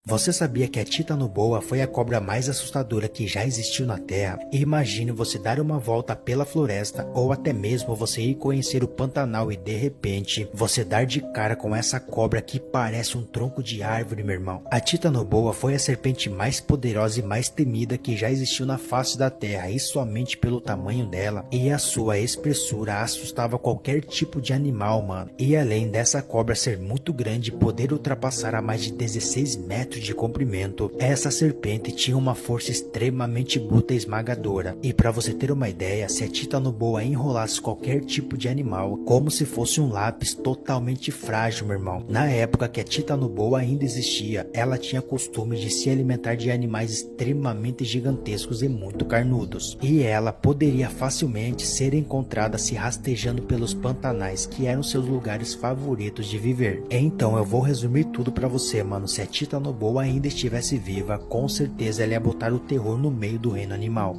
Você sabia que a Titanoboa foi a cobra mais assustadora que já existiu na Terra? E imagine você dar uma volta pela floresta ou até mesmo você ir conhecer o Pantanal e de repente você dar de cara com essa cobra que parece um tronco de árvore, meu irmão. A Titanoboa foi a serpente mais poderosa e mais temida que já existiu na face da Terra e somente pelo tamanho dela e a sua espessura assustava qualquer tipo de animal, mano. E além dessa cobra ser muito grande e poder ultrapassar a mais de 16 metros de comprimento, essa serpente tinha uma força extremamente bruta e esmagadora. E para você ter uma ideia, se a Titanoboa enrolasse qualquer tipo de animal, como se fosse um lápis totalmente frágil, meu irmão. Na época que a Titanoboa ainda existia, ela tinha costume de se alimentar de animais extremamente gigantescos e muito carnudos. E ela poderia facilmente ser encontrada se rastejando pelos pantanais, que eram seus lugares favoritos de viver. Então eu vou resumir tudo para você, mano. Se a Titanoboa ainda estivesse viva, com certeza ela ia botar o terror no meio do reino animal.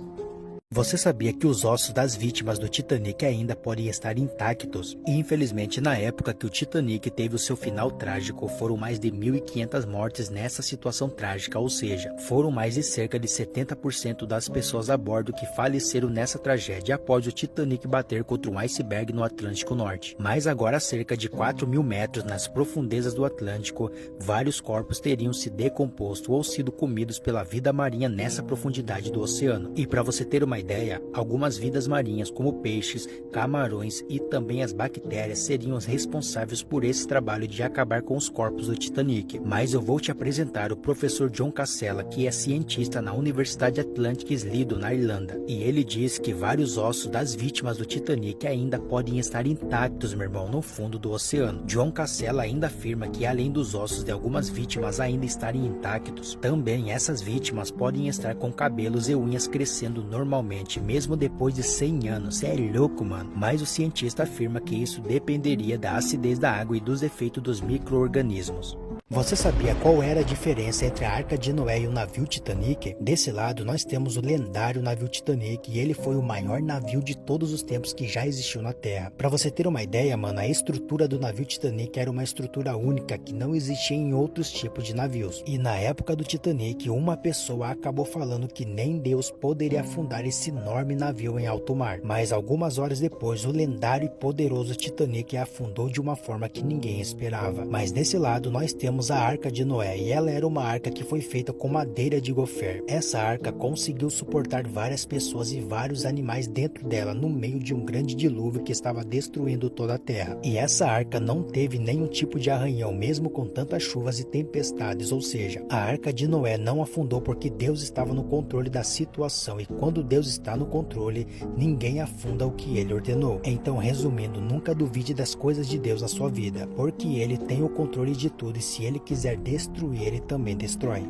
Você sabia que os ossos das vítimas do Titanic ainda podem estar intactos? E infelizmente na época que o Titanic teve o seu final trágico, foram mais de 1.500 mortes nessa situação trágica, ou seja, foram mais de cerca de 70% das pessoas a bordo que faleceram nessa tragédia após o Titanic bater contra um iceberg no Atlântico Norte. Mas agora a cerca de 4.000 metros nas profundezas do Atlântico, vários corpos teriam se decomposto ou sido comidos pela vida marinha nessa profundidade do oceano. E para você ter uma ideia, algumas vidas marinhas como peixes, camarões e também as bactérias seriam os responsáveis por esse trabalho de acabar com os corpos do Titanic. Mas eu vou te apresentar o professor John Cassella, que é cientista na Universidade Atlantic Sligo, na Irlanda. E ele diz que vários ossos das vítimas do Titanic ainda podem estar intactos, meu irmão, no fundo do oceano. John Cassella ainda afirma que além dos ossos de algumas vítimas ainda estarem intactos, também essas vítimas podem estar com cabelos e unhas crescendo normalmente, mesmo depois de 100 anos. Cê é louco, mano. Mas o cientista afirma que isso dependeria da acidez da água e dos efeitos dos micro-organismos. Você sabia qual era a diferença entre a Arca de Noé e o navio Titanic? Desse lado nós temos o lendário navio Titanic e ele foi o maior navio de todos os tempos que já existiu na Terra. Pra você ter uma ideia, mano, a estrutura do navio Titanic era uma estrutura única que não existia em outros tipos de navios. E na época do Titanic, uma pessoa acabou falando que nem Deus poderia afundar esse enorme navio em alto mar. Mas algumas horas depois, o lendário e poderoso Titanic afundou de uma forma que ninguém esperava. Mas desse lado nós temos a Arca de Noé e ela era uma arca que foi feita com madeira de gofer. Essa arca conseguiu suportar várias pessoas e vários animais dentro dela no meio de um grande dilúvio que estava destruindo toda a terra. E essa arca não teve nenhum tipo de arranhão mesmo com tantas chuvas e tempestades, ou seja, a Arca de Noé não afundou porque Deus estava no controle da situação e quando Deus está no controle, ninguém afunda o que ele ordenou. Então, resumindo, nunca duvide das coisas de Deus na sua vida, porque ele tem o controle de tudo e se ele quiser destruir, ele também destrói.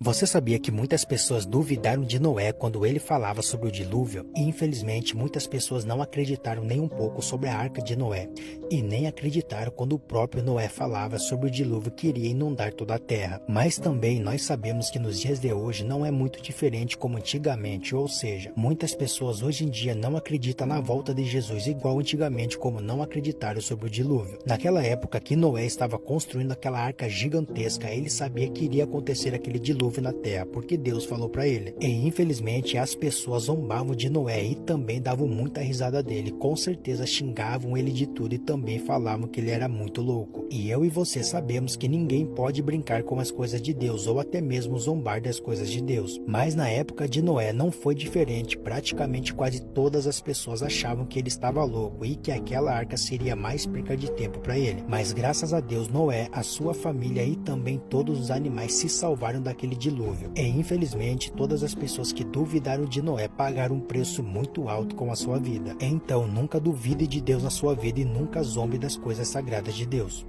Você sabia que muitas pessoas duvidaram de Noé quando ele falava sobre o dilúvio? E infelizmente muitas pessoas não acreditaram nem um pouco sobre a Arca de Noé. E nem acreditaram quando o próprio Noé falava sobre o dilúvio que iria inundar toda a terra. Mas também nós sabemos que nos dias de hoje não é muito diferente como antigamente, ou seja, muitas pessoas hoje em dia não acreditam na volta de Jesus igual antigamente como não acreditaram sobre o dilúvio. Naquela época que Noé estava construindo aquela arca gigantesca, ele sabia que iria acontecer aquele dilúvio na terra, porque Deus falou para ele. E infelizmente as pessoas zombavam de Noé e também davam muita risada dele, com certeza xingavam ele de tudo e também falavam que ele era muito louco. E eu e você sabemos que ninguém pode brincar com as coisas de Deus ou até mesmo zombar das coisas de Deus. Mas na época de Noé não foi diferente, praticamente quase todas as pessoas achavam que ele estava louco e que aquela arca seria mais perca de tempo para ele. Mas graças a Deus Noé, a sua família e também todos os animais se salvaram daquele dilúvio. E infelizmente todas as pessoas que duvidaram de Noé pagaram um preço muito alto com a sua vida. Então nunca duvide de Deus na sua vida e nunca zombe das coisas sagradas de Deus.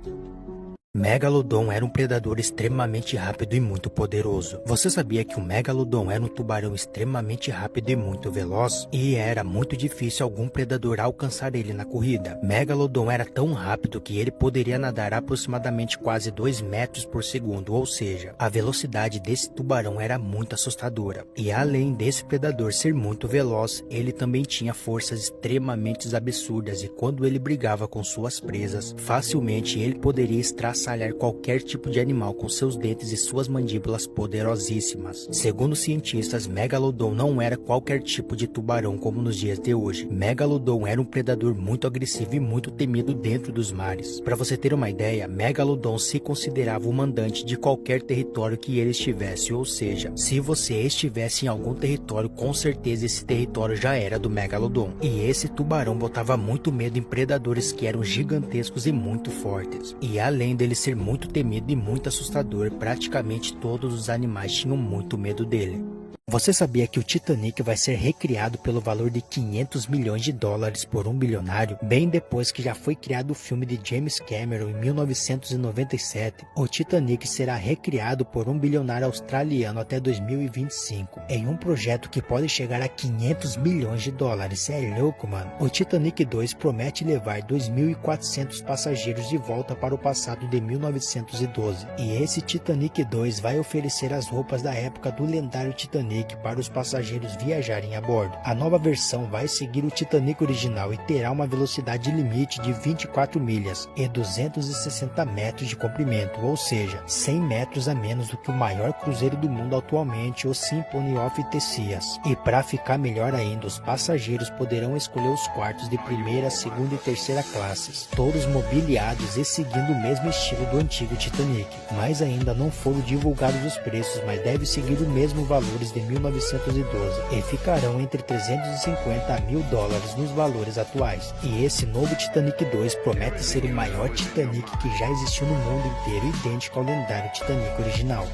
Megalodon era um predador extremamente rápido e muito poderoso. Você sabia que o Megalodon era um tubarão extremamente rápido e muito veloz? E era muito difícil algum predador alcançar ele na corrida. Megalodon era tão rápido que ele poderia nadar aproximadamente quase 2 metros por segundo, ou seja, a velocidade desse tubarão era muito assustadora. E além desse predador ser muito veloz, ele também tinha forças extremamente absurdas e quando ele brigava com suas presas, facilmente ele poderia estraçalhar estraçalhar qualquer tipo de animal com seus dentes e suas mandíbulas poderosíssimas. Segundo cientistas, Megalodon não era qualquer tipo de tubarão como nos dias de hoje. Megalodon era um predador muito agressivo e muito temido dentro dos mares. Para você ter uma ideia, Megalodon se considerava o mandante de qualquer território que ele estivesse, ou seja, se você estivesse em algum território, com certeza esse território já era do Megalodon. E esse tubarão botava muito medo em predadores que eram gigantescos e muito fortes. E além dele ser muito temido e muito assustador, praticamente todos os animais tinham muito medo dele. Você sabia que o Titanic vai ser recriado pelo valor de 500 milhões de dólares por um bilionário? Bem depois que já foi criado o filme de James Cameron em 1997, o Titanic será recriado por um bilionário australiano até 2025, em um projeto que pode chegar a 500 milhões de dólares. Cê é louco, mano? O Titanic 2 promete levar 2.400 passageiros de volta para o passado de 1912. E esse Titanic 2 vai oferecer as roupas da época do lendário Titanic para os passageiros viajarem a bordo. A nova versão vai seguir o Titanic original e terá uma velocidade limite de 24 milhas e 260 metros de comprimento, ou seja, 100 metros a menos do que o maior cruzeiro do mundo atualmente, o Symphony of the Seas. E para ficar melhor ainda, os passageiros poderão escolher os quartos de primeira, segunda e terceira classes, todos mobiliados e seguindo o mesmo estilo do antigo Titanic. Mas ainda não foram divulgados os preços, mas deve seguir o mesmo valores de 1912 e ficarão entre 350 a 1.000 dólares nos valores atuais. E esse novo Titanic 2 promete ser o maior Titanic que já existiu no mundo inteiro, idêntico ao lendário Titanic original.